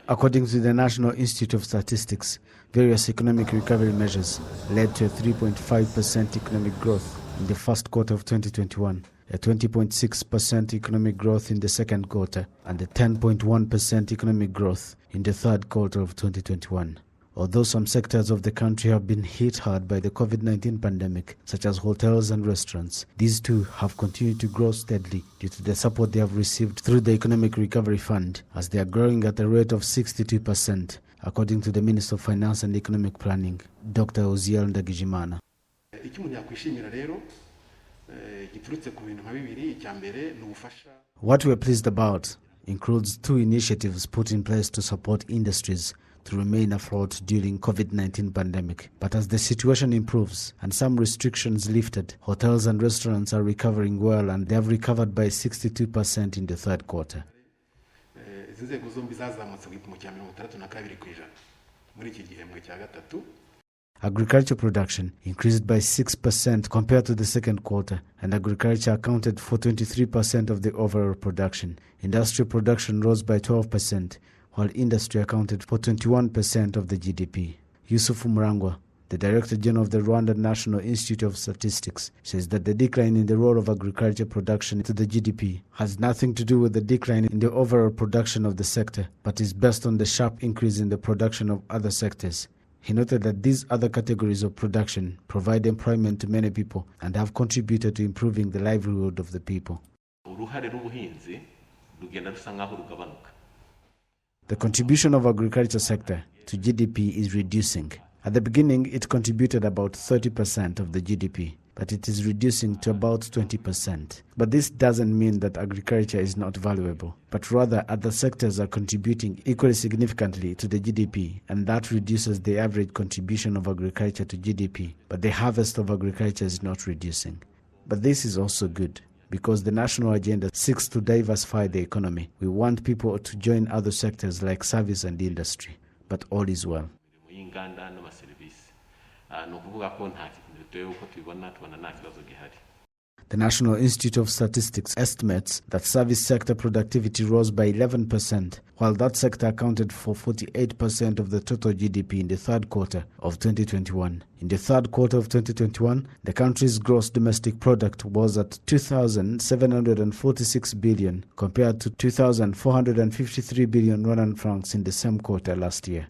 According to the National Institute of Statistics, various economic recovery measures led to a 3.5% economic growth in the first quarter of 2021, a 20.6% economic growth in the second quarter, and a 10.1% economic growth in the third quarter of 2021. Although some sectors of the country have been hit hard by the COVID-19 pandemic, such as hotels and restaurants, these too have continued to grow steadily due to the support they have received through the Economic Recovery Fund, as they are growing at a rate of 62%, according to the Minister of Finance and Economic Planning, Dr. Uziel Ndagijimana. What we are pleased about includes two initiatives put in place to support industries to remain afloat during COVID-19 pandemic. But as the situation improves and some restrictions lifted, hotels and restaurants are recovering well, and they have recovered by 62% in the third quarter. Agriculture production increased by 6% compared to the second quarter, and agriculture accounted for 23% of the overall production. Industrial production rose by 12%, while industry accounted for 21% of the GDP. Yusuf Murangwa, the Director General of the Rwanda National Institute of Statistics, says that the decline in the role of agriculture production to the GDP has nothing to do with the decline in the overall production of the sector, but is based on the sharp increase in the production of other sectors. He noted that these other categories of production provide employment to many people and have contributed to improving the livelihood of the people. The contribution of agriculture sector to GDP is reducing. At the beginning, it contributed about 30% of the GDP, but it is reducing to about 20%. But this doesn't mean that agriculture is not valuable, but rather other sectors are contributing equally significantly to the GDP, and that reduces the average contribution of agriculture to GDP, but the harvest of agriculture is not reducing. But this is also good, because the national agenda seeks to diversify the economy. We want people to join other sectors like service and industry, but all is well. The National Institute of Statistics estimates that service sector productivity rose by 11%, while that sector accounted for 48% of the total GDP in the third quarter of 2021. In the third quarter of 2021, the country's gross domestic product was at 2,746 billion compared to 2,453 billion Rwandan francs in the same quarter last year.